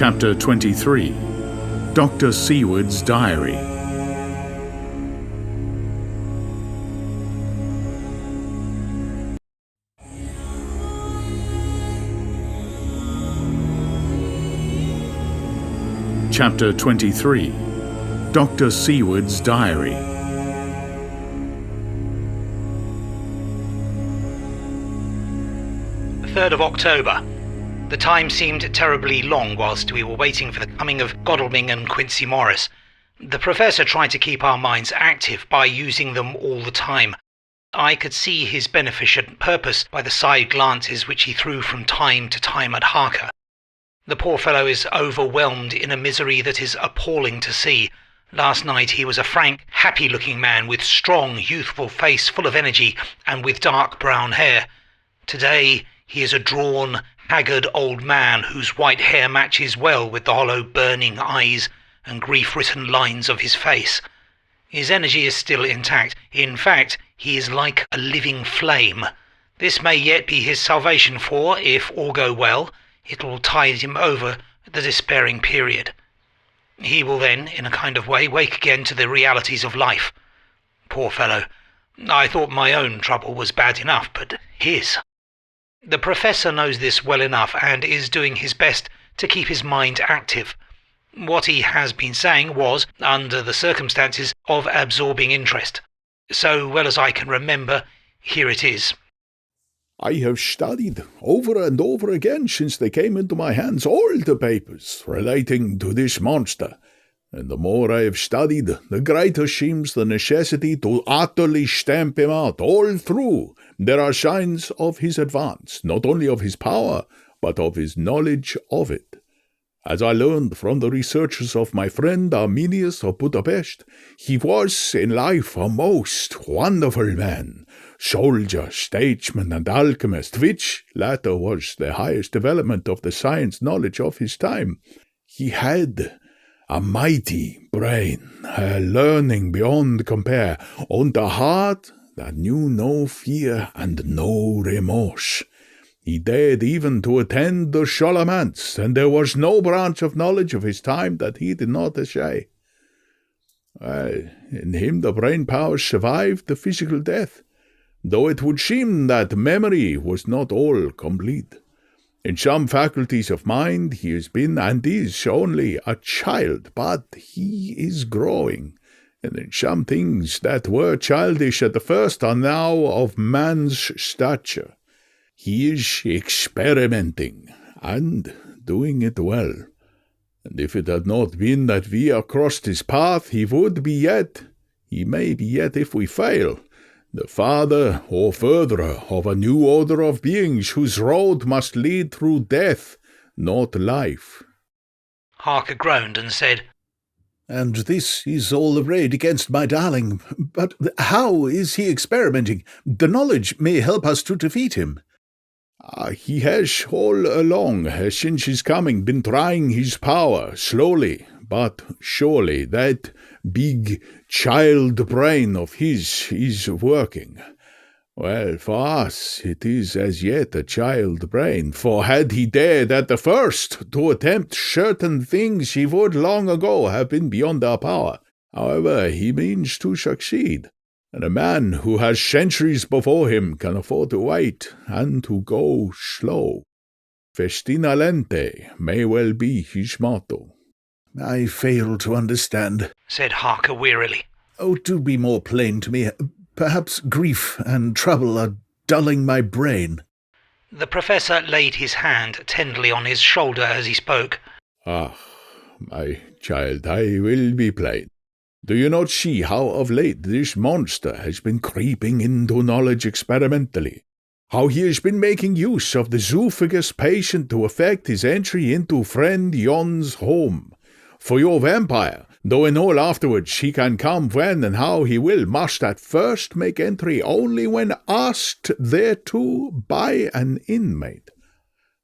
Chapter 23. Dr. Seward's Diary. Chapter 23. Dr. Seward's Diary. The 3rd of October. The time seemed terribly long whilst we were waiting for the coming of Godalming and Quincy Morris. The Professor tried to keep our minds active by using them all the time. I could see his beneficent purpose by the side glances which he threw from time to time at Harker. The poor fellow is overwhelmed in a misery that is appalling to see. Last night he was a frank, happy-looking man with strong, youthful face full of energy and with dark brown hair. Today he is a drawn, haggard old man whose white hair matches well with the hollow, burning eyes and grief-written lines of his face. His energy is still intact. In fact, he is like a living flame. This may yet be his salvation, for, if all go well, it will tide him over the despairing period. He will then, in a kind of way, wake again to the realities of life. Poor fellow. I thought my own trouble was bad enough, but his... The Professor knows this well enough and is doing his best to keep his mind active. What he has been saying was, under the circumstances, of absorbing interest. So well as I can remember, here it is. I have studied over and over again since they came into my hands all the papers relating to this monster, and the more I have studied, the greater seems the necessity to utterly stamp him out all through. There are signs of his advance, not only of his power, but of his knowledge of it. As I learned from the researches of my friend Arminius of Budapest, he was in life a most wonderful man, soldier, statesman, and alchemist, which latter was the highest development of the science knowledge of his time. He had a mighty brain, a learning beyond compare, and a heart that knew no fear and no remorse. He dared even to attend the Scholomance, and there was no branch of knowledge of his time that he did not essay. In him the brain powers survived the physical death, though it would seem that memory was not all complete. In some faculties of mind he has been and is only a child, but he is growing, and in some things that were childish at the first are now of man's stature. He is experimenting, and doing it well. And if it had not been that we have crossed his path, he may be yet, if we fail, the father or furtherer of a new order of beings whose road must lead through death, not life. Harker groaned and said, And this is all the raid against my darling. But how is he experimenting? The knowledge may help us to defeat him. He has all along, since his coming, been trying his power, slowly but surely. That big child brain of his is working. Well, for us it is as yet a child brain, for had he dared at the first to attempt certain things, he would long ago have been beyond our power. However, he means to succeed, and a man who has centuries before him can afford to wait and to go slow. Festina lente may well be his motto. I fail to understand, said Harker wearily. Oh, do be more plain to me. Perhaps grief and trouble are dulling my brain. The Professor laid his hand tenderly on his shoulder as he spoke. My child, I will be plain. Do you not see how of late this monster has been creeping into knowledge experimentally? How he has been making use of the zoophagous patient to effect his entry into friend Yon's home? For your vampire, though in all afterwards he can come when and how he will, must at first make entry only when asked thereto by an inmate.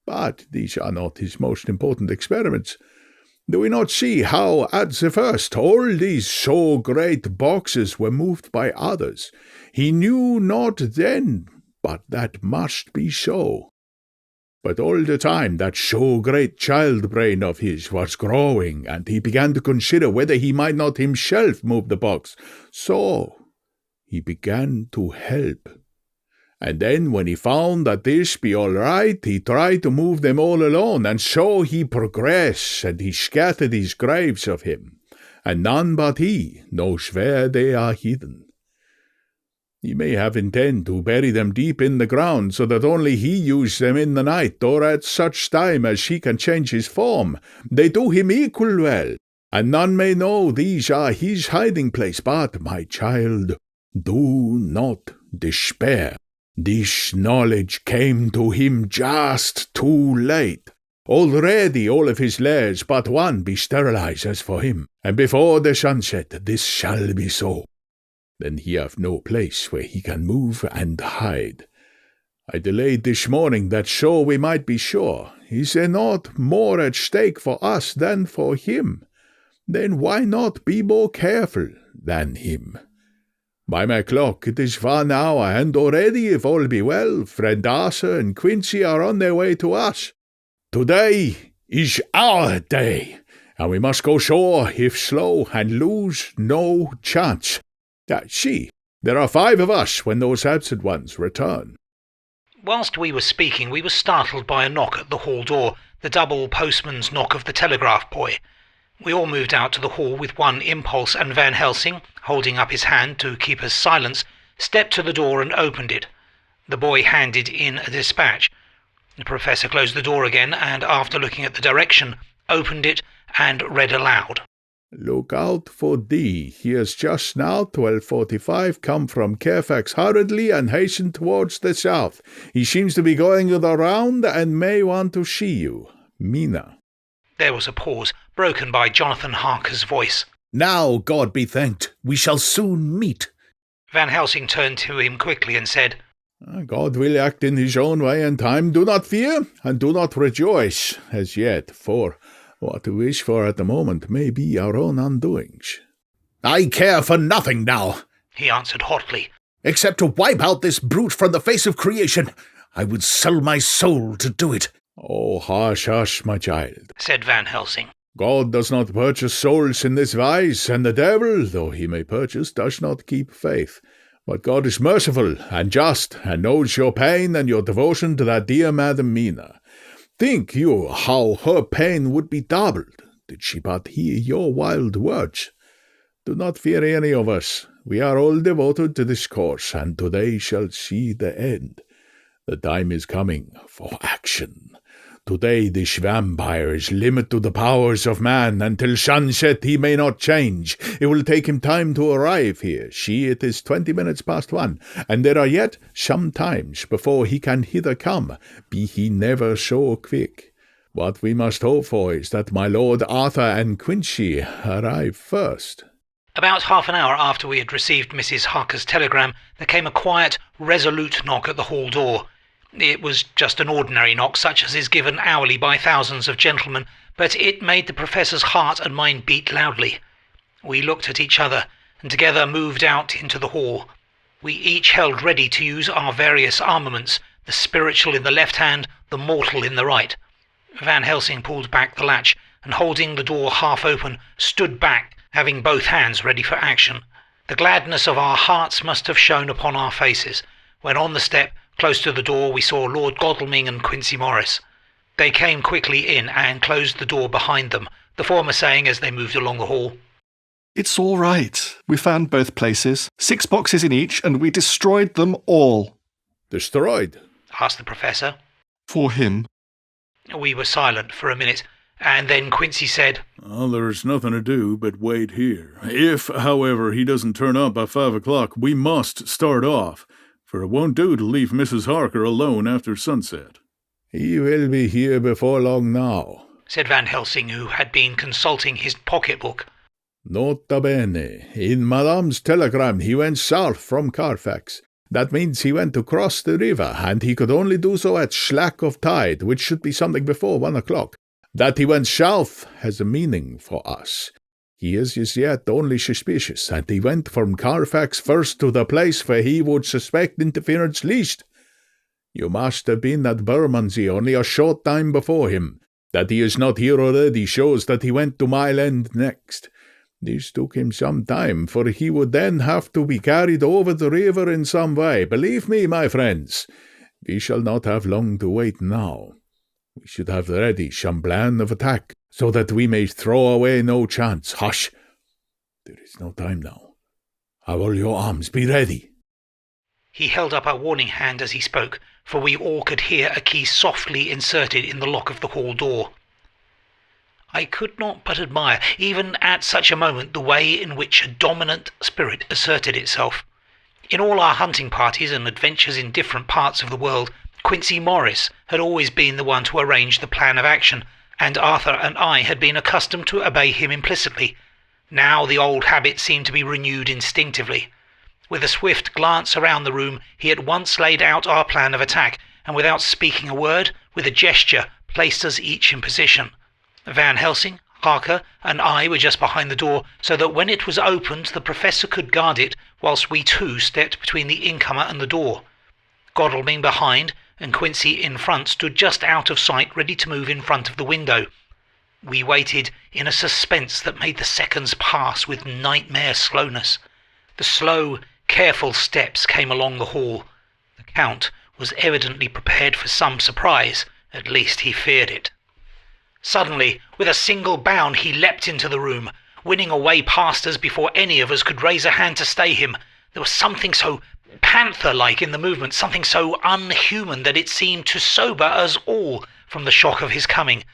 But these are not his most important experiments. Do we not see how at the first all these so great boxes were moved by others? He knew not then, but that must be so. But all the time that so great child brain of his was growing, and he began to consider whether he might not himself move the box. So he began to help. And then when he found that this be all right, he tried to move them all alone, and so he progressed, and he scattered his graves of him, and none but he knows where they are hidden. He may have intent to bury them deep in the ground, so that only he use them in the night, or at such time as he can change his form. They do him equal well, and none may know these are his hiding place. But, my child, do not despair. This knowledge came to him just too late. Already all of his lairs but one be sterilized as for him, and before the sunset this shall be so. Then he have no place where he can move and hide. I delayed this morning that so we might be sure. Is there not more at stake for us than for him? Then why not be more careful than him? By my clock it is 1 hour, and already, if all be well, friend Arthur and Quincy are on their way to us. Today is our day, and we must go shore if slow, and lose no chance. See, there are 5 of us when those absent ones return. Whilst we were speaking, we were startled by a knock at the hall door, the double postman's knock of the telegraph boy. We all moved out to the hall with one impulse, and Van Helsing, holding up his hand to keep us silence, stepped to the door and opened it. The boy handed in a dispatch. The professor closed the door again, and after looking at the direction, opened it and read aloud. Look out for D. He has just now, 12:45, come from Fairfax hurriedly and hastened towards the south. He seems to be going the round and may want to see you. Mina. There was a pause, broken by Jonathan Harker's voice. Now, God be thanked, we shall soon meet. Van Helsing turned to him quickly and said, God will act in his own way and time. Do not fear, and do not rejoice as yet, for what we wish for at the moment may be our own undoings. I care for nothing now, he answered hotly, except to wipe out this brute from the face of creation. I would sell my soul to do it. Oh, hush, hush, my child, said Van Helsing. God does not purchase souls in this wise, and the devil, though he may purchase, does not keep faith. But God is merciful and just, and knows your pain and your devotion to that dear Madam Mina. Think you how her pain would be doubled, did she but hear your wild words? Do not fear any of us. We are all devoted to this course, and today shall see the end. The time is coming for action. Today this vampire is limited to the powers of man. Until sunset he may not change. It will take him time to arrive here. See, it is 20 minutes past 1, and there are yet some times before he can hither come, be he never so quick. What we must hope for is that my Lord Arthur and Quincy arrive first. About half an hour after we had received Mrs. Harker's telegram, there came a quiet, resolute knock at the hall door. It was just an ordinary knock, such as is given hourly by thousands of gentlemen, but it made the professor's heart and mind beat loudly. We looked at each other, and together moved out into the hall. We each held ready to use our various armaments, the spiritual in the left hand, the mortal in the right. Van Helsing pulled back the latch, and holding the door half open, stood back, having both hands ready for action. The gladness of our hearts must have shone upon our faces, when on the step, close to the door, we saw Lord Godalming and Quincy Morris. They came quickly in and closed the door behind them, the former saying as they moved along the hall, "It's all right. We found both places, 6 boxes in each, and we destroyed them all." Destroyed? asked the professor. For him. We were silent for a minute, and then Quincy said, Well, there's nothing to do but wait here. If, however, he doesn't turn up by 5 o'clock, we must start off, for it won't do to leave Mrs. Harker alone after sunset. He will be here before long now, said Van Helsing, who had been consulting his pocketbook. Nota bene, in Madame's telegram he went south from Carfax. That means he went to cross the river, and he could only do so at slack of tide, which should be something before 1 o'clock. That he went south has a meaning for us. He is as yet only suspicious, and he went from Carfax first to the place where he would suspect interference least. You must have been at Bermondsey only a short time before him. That he is not here already shows that he went to Mile End next. This took him some time, for he would then have to be carried over the river in some way. Believe me, my friends, we shall not have long to wait now. We should have ready some plan of attack, so that we may throw away no chance. Hush! There is no time now. Have all your arms be ready. He held up a warning hand as he spoke, for we all could hear a key softly inserted in the lock of the hall door. I could not but admire, even at such a moment, the way in which a dominant spirit asserted itself. In all our hunting parties and adventures in different parts of the world, Quincy Morris had always been the one to arrange the plan of action, and Arthur and I had been accustomed to obey him implicitly. Now the old habit seemed to be renewed instinctively. With a swift glance around the room, he at once laid out our plan of attack, and without speaking a word, with a gesture, placed us each in position. Van Helsing, Harker, and I were just behind the door, so that when it was opened the Professor could guard it, whilst we two stepped between the incomer and the door. Godalming behind, and Quincy in front, stood just out of sight, ready to move in front of the window. We waited in a suspense that made the seconds pass with nightmare slowness. The slow, careful steps came along the hall. The Count was evidently prepared for some surprise, at least he feared it. Suddenly, with a single bound, he leapt into the room, winning a way past us before any of us could raise a hand to stay him. There was something so panther-like in the movement, something so unhuman that it seemed to sober us all from the shock of his coming.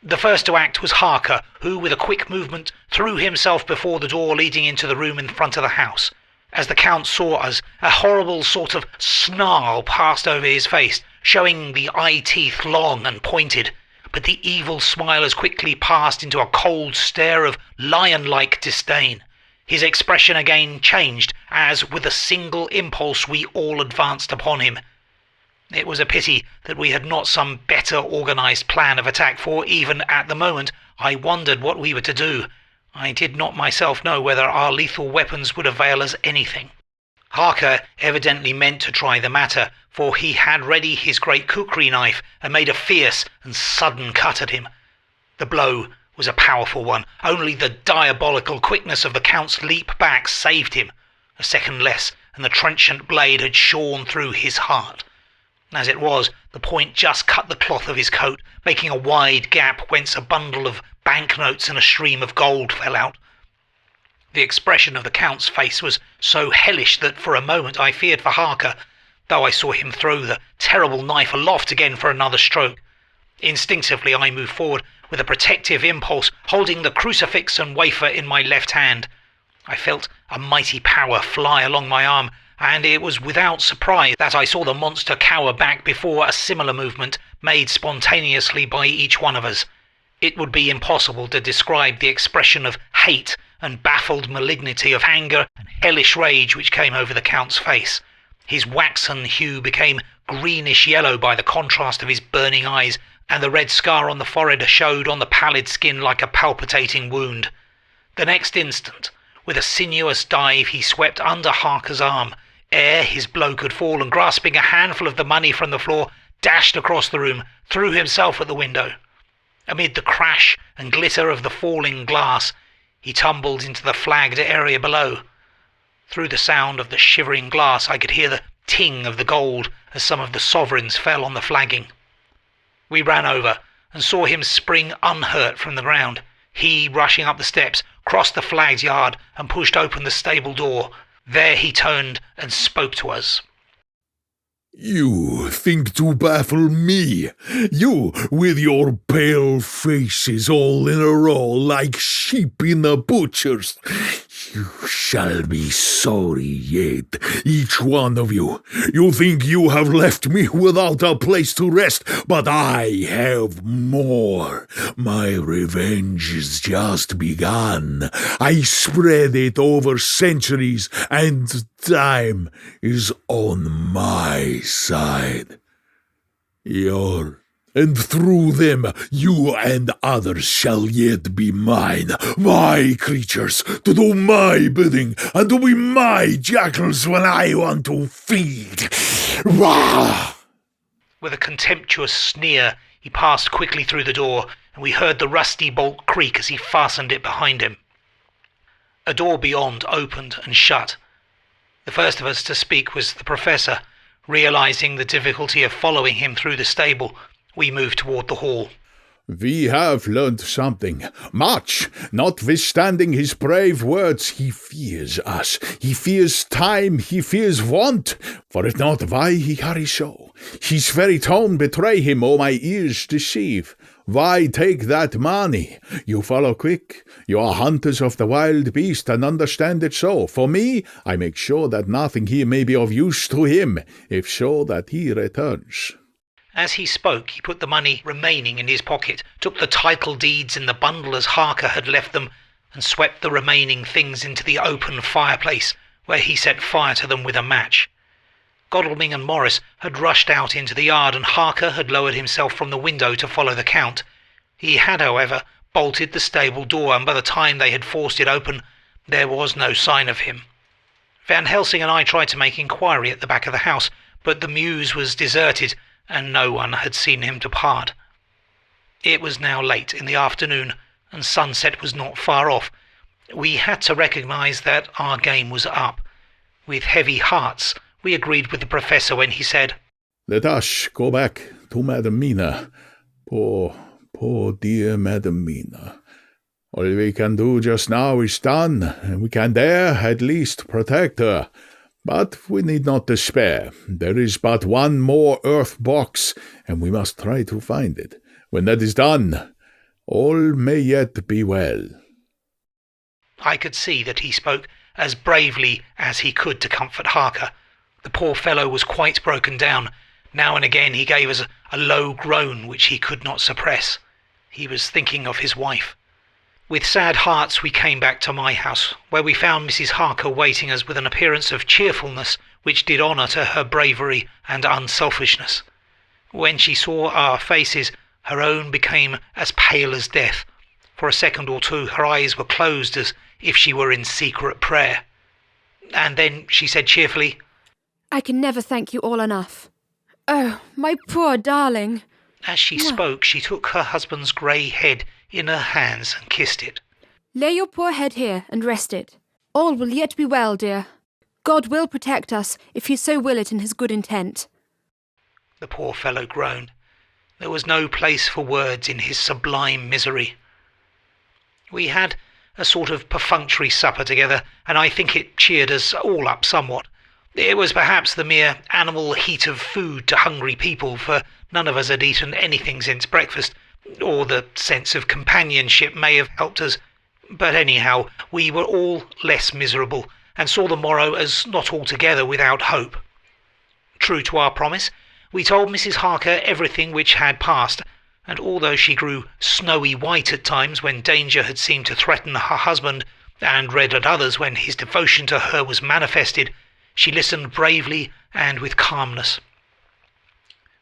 The first to act was Harker, who, with a quick movement, threw himself before the door leading into the room in front of the house. As the Count saw us, a horrible sort of snarl passed over his face, showing the eye-teeth long and pointed. But the evil smile as quickly passed into a cold stare of lion-like disdain. His expression again changed, as, with a single impulse, we all advanced upon him. It was a pity that we had not some better organised plan of attack, for even at the moment I wondered what we were to do. I did not myself know whether our lethal weapons would avail us anything. Harker evidently meant to try the matter, for he had ready his great kukri knife and made a fierce and sudden cut at him. The blow was a powerful one. Only the diabolical quickness of the Count's leap back saved him. A second less, and the trenchant blade had shorn through his heart. As it was, the point just cut the cloth of his coat, making a wide gap whence a bundle of banknotes and a stream of gold fell out. The expression of the Count's face was so hellish that for a moment I feared for Harker, though I saw him throw the terrible knife aloft again for another stroke. Instinctively I moved forward with a protective impulse, holding the crucifix and wafer in my left hand. I felt a mighty power fly along my arm, and it was without surprise that I saw the monster cower back before a similar movement made spontaneously by each one of us. It would be impossible to describe the expression of hate and baffled malignity, of anger and hellish rage which came over the Count's face. His waxen hue became greenish-yellow by the contrast of his burning eyes, and the red scar on the forehead showed on the pallid skin like a palpitating wound. The next instant, with a sinuous dive, he swept under Harker's arm, ere his blow could fall, and grasping a handful of the money from the floor, dashed across the room, threw himself at the window. Amid the crash and glitter of the falling glass, he tumbled into the flagged area below. Through the sound of the shivering glass I could hear the ting of the gold as some of the sovereigns fell on the flagging. We ran over and saw him spring unhurt from the ground. He, rushing up the steps, crossed the flagged yard and pushed open the stable door. There he turned and spoke to us. You think to baffle me? You, with your pale faces all in a row like sheep in a butcher's. You shall be sorry yet, each one of you. You think you have left me without a place to rest, but I have more. My revenge is just begun. I spread it over centuries, and time is on my side. And through them you and others shall yet be mine, my creatures, to do my bidding, and to be my jackals when I want to feed. Rah! With a contemptuous sneer, he passed quickly through the door, and we heard the rusty bolt creak as he fastened it behind him. A door beyond opened and shut. The first of us to speak was the Professor. Realizing the difficulty of following him through the stable, we moved toward the hall. We have learned something. Much. Notwithstanding his brave words, he fears us. He fears time. He fears want. For if not, why he hurry so? His very tone betray him, or my ears deceive. Why take that money? You follow quick. You are hunters of the wild beast, and understand it so. For me, I make sure that nothing here may be of use to him, if so that he returns. As he spoke, he put the money remaining in his pocket, took the title deeds in the bundle as Harker had left them, and swept the remaining things into the open fireplace, where he set fire to them with a match. Godalming and Morris had rushed out into the yard, and Harker had lowered himself from the window to follow the Count. He had, however, bolted the stable door, and by the time they had forced it open, there was no sign of him. Van Helsing and I tried to make inquiry at the back of the house, but the mews was deserted, and no one had seen him depart. It was now late in the afternoon, and sunset was not far off. We had to recognise that our game was up. With heavy hearts, we agreed with the Professor when he said, Let us go back to Madam Mina. Poor dear Madam Mina. All we can do just now is done, and we can dare at least protect her. But we need not despair. There is but one more earth box, and we must try to find it. When that is done, all may yet be well. I could see that he spoke as bravely as he could to comfort Harker. The poor fellow was quite broken down. Now and again he gave us a low groan which he could not suppress. He was thinking of his wife. With sad hearts we came back to my house, where we found Mrs. Harker waiting us with an appearance of cheerfulness which did honour to her bravery and unselfishness. When she saw our faces, her own became as pale as death. For a second or two her eyes were closed as if she were in secret prayer. And then she said cheerfully, I can never thank you all enough. Oh, my poor darling. As she spoke, she took her husband's grey head in her hands and kissed it. Lay your poor head here and rest it. All will yet be well, dear. God will protect us if he so will it in his good intent. The poor fellow groaned. There was no place for words in his sublime misery. We had a sort of perfunctory supper together, and I think it cheered us all up somewhat. It was perhaps the mere animal heat of food to hungry people, for none of us had eaten anything since breakfast, or the sense of companionship may have helped us. But anyhow, we were all less miserable, and saw the morrow as not altogether without hope. True to our promise, we told Mrs. Harker everything which had passed, and although she grew snowy white at times when danger had seemed to threaten her husband, and red at others when his devotion to her was manifested, she listened bravely and with calmness.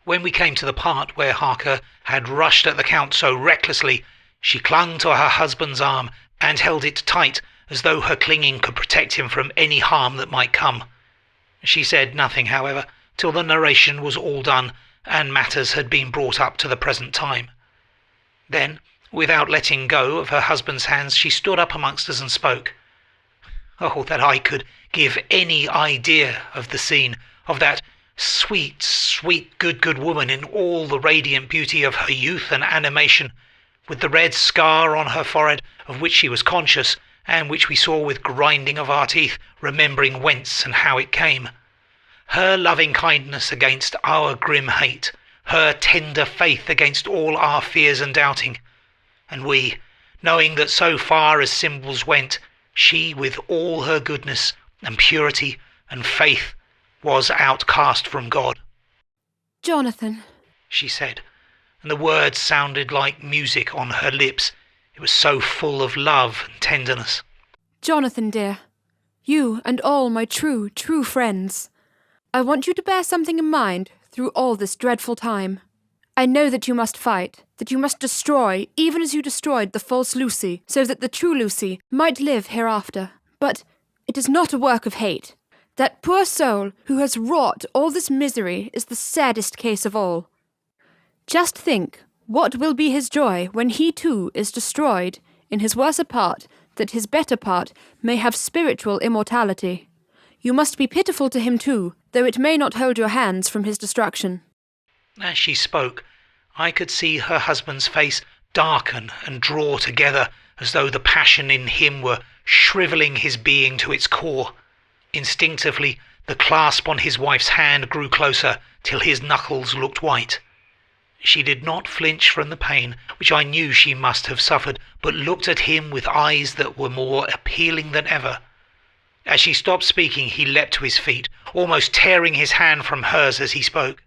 When we came to the part where Harker had rushed at the Count so recklessly, she clung to her husband's arm and held it tight, as though her clinging could protect him from any harm that might come. She said nothing, however, till the narration was all done and matters had been brought up to the present time. Then, without letting go of her husband's hands, she stood up amongst us and spoke. Oh, that I could give any idea of the scene, of that sweet, sweet, good woman in all the radiant beauty of her youth and animation, with the red scar on her forehead of which she was conscious, and which we saw with grinding of our teeth, remembering whence and how it came. Her loving kindness against our grim hate, her tender faith against all our fears and doubting. And we, knowing that so far as symbols went, she, with all her goodness and purity and faith, was outcast from God. Jonathan, she said, and the words sounded like music on her lips. It was so full of love and tenderness. Jonathan, dear, you and all my true friends, I want you to bear something in mind through all this dreadful time. I know that you must fight, that you must destroy, even as you destroyed the false Lucy, so that the true Lucy might live hereafter. But it is not a work of hate. That poor soul who has wrought all this misery is the saddest case of all. Just think what will be his joy when he too is destroyed, in his worser part, that his better part may have spiritual immortality. You must be pitiful to him too, though it may not hold your hands from his destruction. As she spoke, I could see her husband's face darken and draw together as though the passion in him were shrivelling his being to its core. Instinctively, the clasp on his wife's hand grew closer till his knuckles looked white. She did not flinch from the pain, which I knew she must have suffered, but looked at him with eyes that were more appealing than ever. As she stopped speaking, he leapt to his feet, almost tearing his hand from hers as he spoke.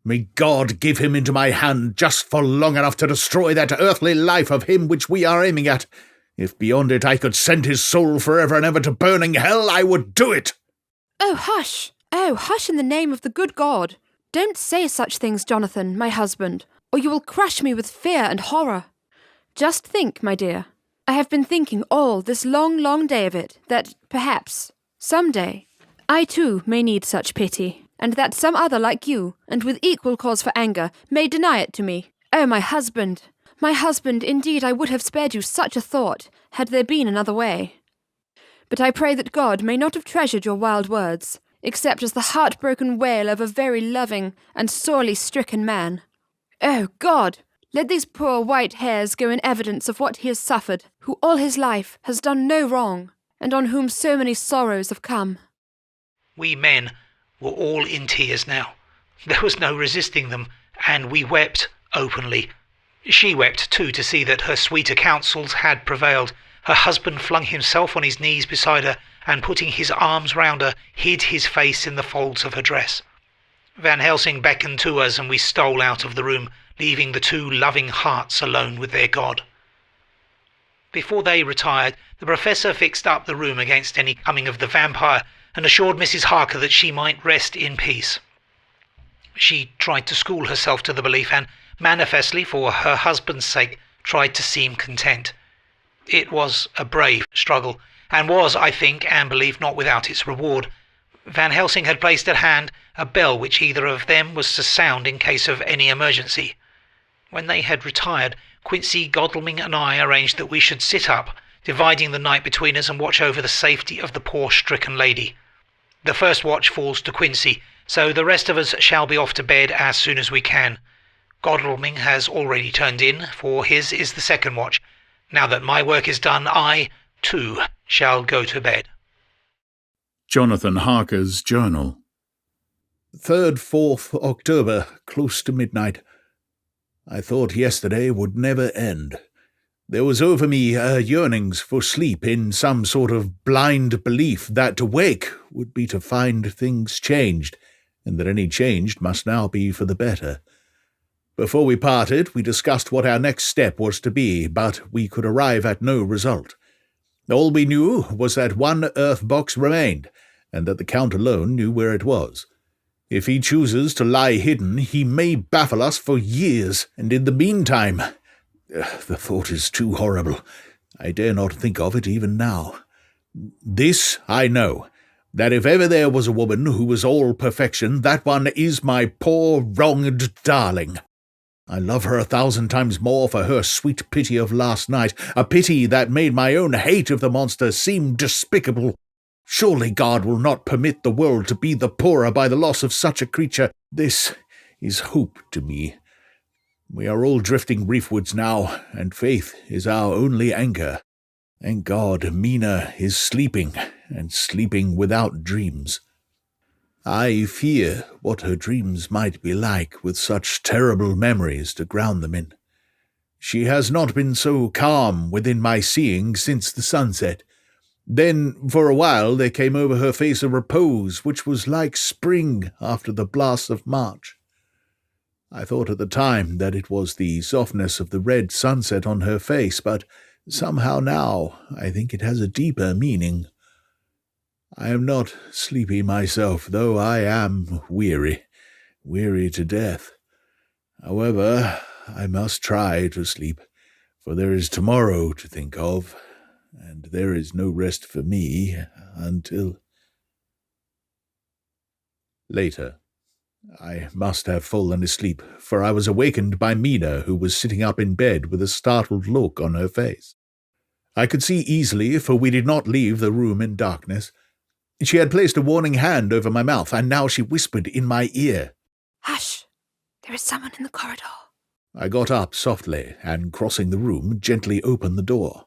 May God give him into my hand just for long enough to destroy that earthly life of him which we are aiming at. If beyond it I could send his soul forever and ever to burning hell, I would do it. Oh, hush! Oh, hush in the name of the good God! Don't say such things, Jonathan, my husband, or you will crush me with fear and horror. Just think, my dear. I have been thinking all this long, long day of it, that perhaps, some day, I too may need such pity, and that some other like you, and with equal cause for anger, may deny it to me. Oh, my husband, indeed I would have spared you such a thought, had there been another way. But I pray that God may not have treasured your wild words, except as the heartbroken wail of a very loving and sorely stricken man. Oh, God! Let these poor white hairs go in evidence of what he has suffered, who all his life has done no wrong, and on whom so many sorrows have come. We men were all in tears now. There was no resisting them, and we wept openly. She wept too to see that her sweeter counsels had prevailed. Her husband flung himself on his knees beside her, and putting his arms round her, hid his face in the folds of her dress. Van Helsing beckoned to us, and we stole out of the room, leaving the two loving hearts alone with their God. Before they retired, the Professor fixed up the room against any coming of the vampire, and assured Mrs. Harker that she might rest in peace. She tried to school herself to the belief, and manifestly for her husband's sake tried to seem content. It was a brave struggle, and was, I think, and believe, not without its reward. Van Helsing had placed at hand a bell which either of them was to sound in case of any emergency. When they had retired, Quincy, Godalming and I arranged that we should sit up, dividing the night between us, and watch over the safety of the poor stricken lady. The first watch falls to Quincy, so the rest of us shall be off to bed as soon as we can. Godalming has already turned in, for his is the second watch. Now that my work is done, I, too, shall go to bed. Jonathan Harker's Journal. 3rd, 4th October, close to midnight. I thought yesterday would never end. There was over me yearnings for sleep, in some sort of blind belief that to wake would be to find things changed, and that any changed must now be for the better. Before we parted, we discussed what our next step was to be, but we could arrive at no result. All we knew was that one earth box remained, and that the Count alone knew where it was. If he chooses to lie hidden, he may baffle us for years, and in the meantime... the thought is too horrible. I dare not think of it even now. This I know, that if ever there was a woman who was all perfection, that one is my poor wronged darling. I love her 1,000 times more for her sweet pity of last night, a pity that made my own hate of the monster seem despicable. Surely God will not permit the world to be the poorer by the loss of such a creature. This is hope to me. We are all drifting reefwards now, and faith is our only anchor. Thank God, Mina is sleeping, and sleeping without dreams. I fear what her dreams might be like, with such terrible memories to ground them in. She has not been so calm within my seeing since the sunset. Then, for a while, there came over her face a repose which was like spring after the blasts of March. I thought at the time that it was the softness of the red sunset on her face, but somehow now I think it has a deeper meaning. I am not sleepy myself, though I am weary to death. However, I must try to sleep, for there is tomorrow to think of, and there is no rest for me until... Later. I must have fallen asleep, for I was awakened by Mina, who was sitting up in bed with a startled look on her face. I could see easily, for we did not leave the room in darkness. She had placed a warning hand over my mouth, and now she whispered in my ear. Hush! There is someone in the corridor. I got up softly, and crossing the room, gently opened the door.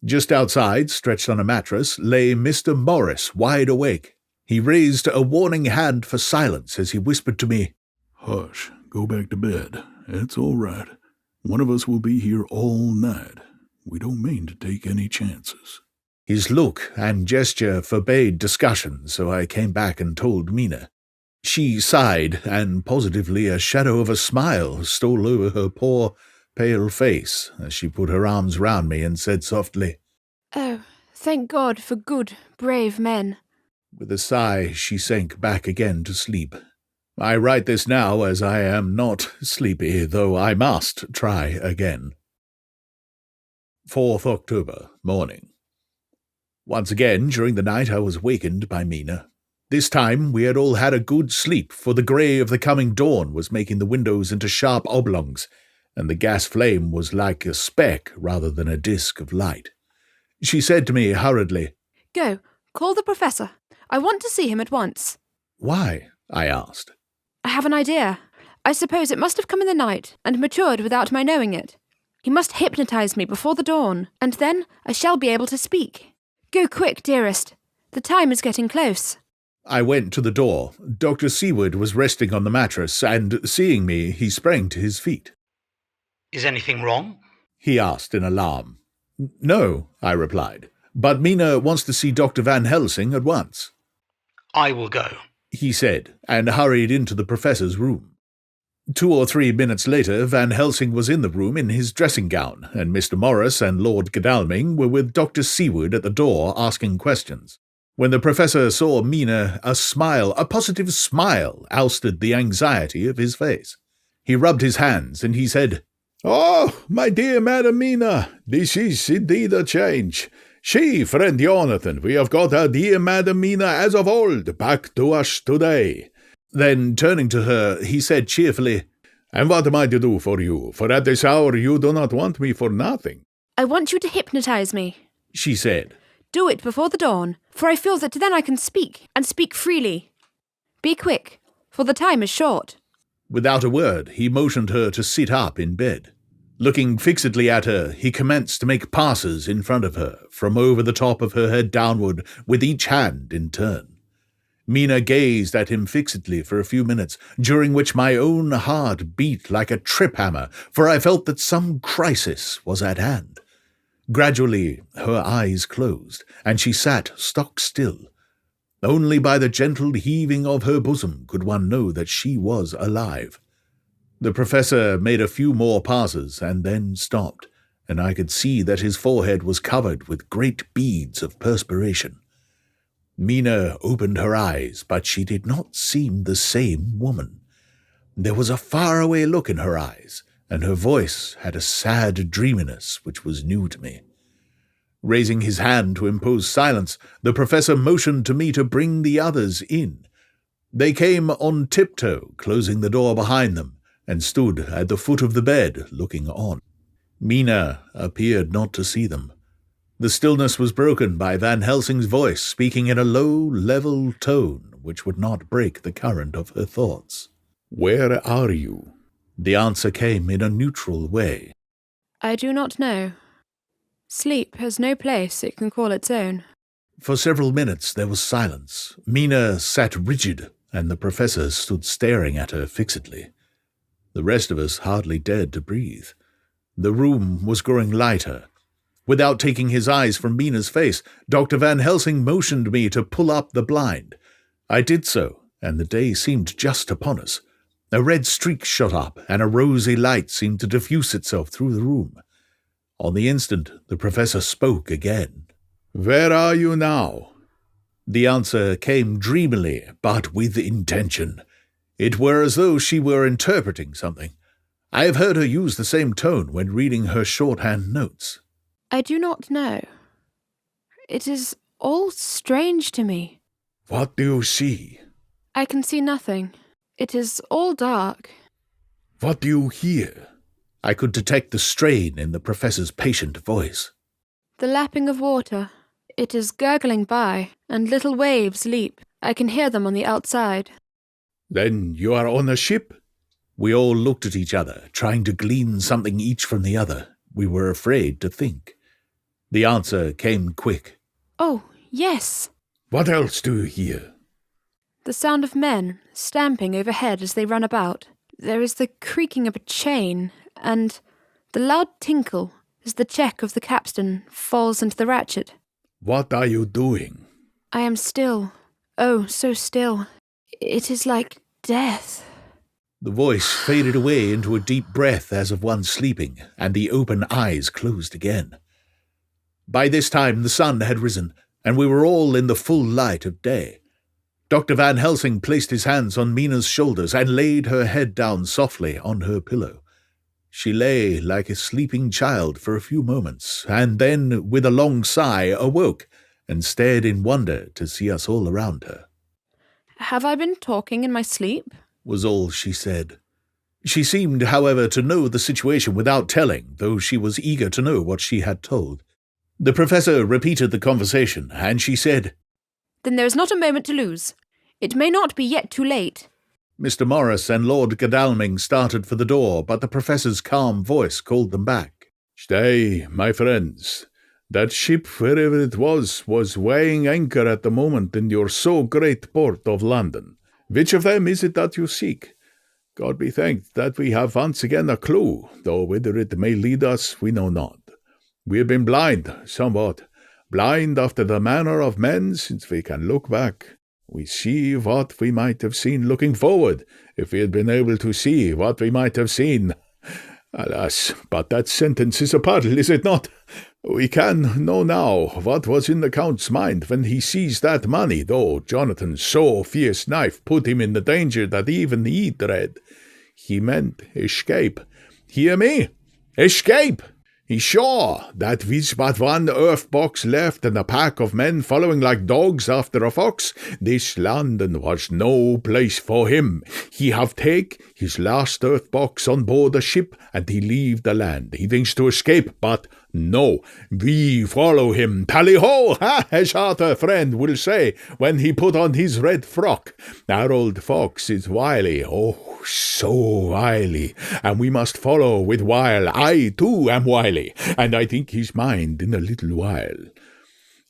Just outside, stretched on a mattress, lay Mr. Morris, wide awake. He raised a warning hand for silence as he whispered to me, "Hush, go back to bed. It's all right. One of us will be here all night. We don't mean to take any chances." His look and gesture forbade discussion, so I came back and told Mina. She sighed, and positively a shadow of a smile stole over her poor, pale face as she put her arms round me and said softly, Oh, thank God for good, brave men. With a sigh, she sank back again to sleep. I write this now as I am not sleepy, though I must try again. 4th October, morning. Once again, during the night, I was wakened by Mina. This time we had all had a good sleep, for the grey of the coming dawn was making the windows into sharp oblongs, and the gas flame was like a speck rather than a disk of light. She said to me hurriedly, Go, call the professor. I want to see him at once. Why? I asked. I have an idea. I suppose it must have come in the night and matured without my knowing it. He must hypnotize me before the dawn, and then I shall be able to speak. Go quick, dearest. The time is getting close. I went to the door. Dr. Seward was resting on the mattress, and seeing me, he sprang to his feet. Is anything wrong? He asked in alarm. No, I replied, but Mina wants to see Dr. Van Helsing at once. I will go, he said, and hurried into the professor's room. 2 or 3 minutes later, Van Helsing was in the room in his dressing gown, and Mr. Morris and Lord Godalming were with Dr. Seward at the door asking questions. When the professor saw Mina, a positive smile, ousted the anxiety of his face. He rubbed his hands, and he said, Oh, my dear Madam Mina, this is indeed a change. She, friend Jonathan, we have got our dear Madam Mina as of old back to us today. Then, turning to her, he said cheerfully, And what am I to do for you? For at this hour you do not want me for nothing. I want you to hypnotize me, she said. Do it before the dawn, for I feel that then I can speak, and speak freely. Be quick, for the time is short. Without a word, he motioned her to sit up in bed. Looking fixedly at her, he commenced to make passes in front of her, from over the top of her head downward, with each hand in turn. Mina gazed at him fixedly for a few minutes, during which my own heart beat like a trip-hammer, for I felt that some crisis was at hand. Gradually her eyes closed, and she sat stock still. Only by the gentle heaving of her bosom could one know that she was alive. The professor made a few more passes and then stopped, and I could see that his forehead was covered with great beads of perspiration. Mina opened her eyes, but she did not seem the same woman. There was a faraway look in her eyes, and her voice had a sad dreaminess which was new to me. Raising his hand to impose silence, the professor motioned to me to bring the others in. They came on tiptoe, closing the door behind them, and stood at the foot of the bed, looking on. Mina appeared not to see them. The stillness was broken by Van Helsing's voice, speaking in a low, level tone which would not break the current of her thoughts. Where are you? The answer came in a neutral way. I do not know. Sleep has no place it can call its own. For several minutes there was silence. Mina sat rigid, and the professor stood staring at her fixedly. The rest of us hardly dared to breathe. The room was growing lighter. Without taking his eyes from Mina's face, Dr. Van Helsing motioned me to pull up the blind. I did so, and the day seemed just upon us. A red streak shot up, and a rosy light seemed to diffuse itself through the room. On the instant, the professor spoke again. Where are you now? The answer came dreamily, but with intention. It were as though she were interpreting something. I have heard her use the same tone when reading her shorthand notes. I do not know. It is all strange to me. What do you see? I can see nothing. It is all dark. What do you hear? I could detect the strain in the professor's patient voice. The lapping of water. It is gurgling by, and little waves leap. I can hear them on the outside. Then you are on a ship? We all looked at each other, trying to glean something each from the other. We were afraid to think. The answer came quick. Oh, yes. What else do you hear? The sound of men stamping overhead as they run about. There is the creaking of a chain, and the loud tinkle as the check of the capstan falls into the ratchet. What are you doing? I am still. Oh, so still. It is like death. The voice faded away into a deep breath as of one sleeping, and the open eyes closed again. By this time the sun had risen, and we were all in the full light of day. Dr. Van Helsing placed his hands on Mina's shoulders and laid her head down softly on her pillow. She lay like a sleeping child for a few moments, and then, with a long sigh, awoke and stared in wonder to see us all around her. Have I been talking in my sleep? Was all she said. She seemed, however, to know the situation without telling, though she was eager to know what she had told. The professor repeated the conversation, and she said, Then there is not a moment to lose. It may not be yet too late. Mr. Morris and Lord Godalming started for the door, but the professor's calm voice called them back. Stay, my friends. That ship, wherever it was weighing anchor at the moment in your so great port of London. Which of them is it that you seek? God be thanked that we have once again a clue, though whither it may lead us we know not. We have been blind, somewhat, blind after the manner of men since we can look back. We see what we might have seen looking forward, if we had been able to see what we might have seen. Alas, but that sentence is a puddle, is it not? We can know now what was in the Count's mind when he seized that money, though Jonathan's so fierce knife put him in the danger that even he dread. He meant escape. Hear me? Escape! He saw that with but one earth box left and a pack of men following like dogs after a fox, this London was no place for him. He have take his last earth box on board a ship, and he leave the land. He thinks to escape, but no, we follow him. Tally-ho, as Arthur friend will say when he put on his red frock. Our old fox is wily, oh, so wily, and we must follow with wile. I, too, am wily, and I think his mind in a little while.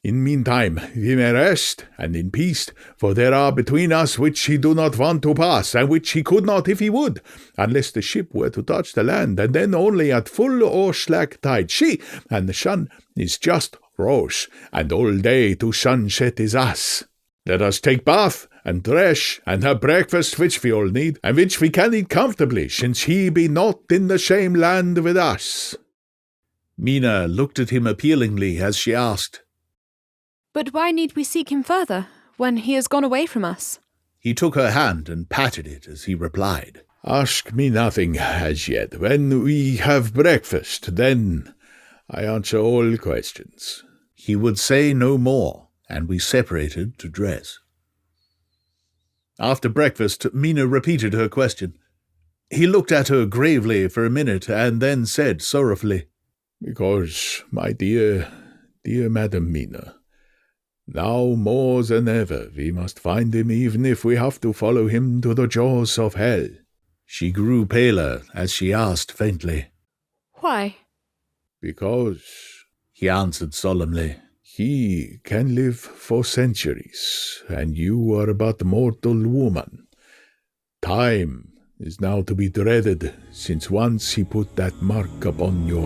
In meantime, we may rest, and in peace, for there are between us which he do not want to pass, and which he could not if he would, unless the ship were to touch the land, and then only at full or slack tide. She, and the sun is just rose, and all day to sunset is us. Let us take bath, and dress, and have breakfast which we all need, and which we can eat comfortably, since he be not in the same land with us. Mina looked at him appealingly as she asked, But why need we seek him further, when he has gone away from us? He took her hand and patted it as he replied, Ask me nothing as yet. When we have breakfast, then I answer all questions. He would say no more, and we separated to dress. After breakfast, Mina repeated her question. He looked at her gravely for a minute, and then said sorrowfully, Because, my dear Madam Mina, now more than ever we must find him, even if we have to follow him to the jaws of hell. She grew paler as she asked faintly, Why? Because, he answered solemnly, he can live for centuries, and you are but a mortal woman. Time is now to be dreaded, since once he put that mark upon your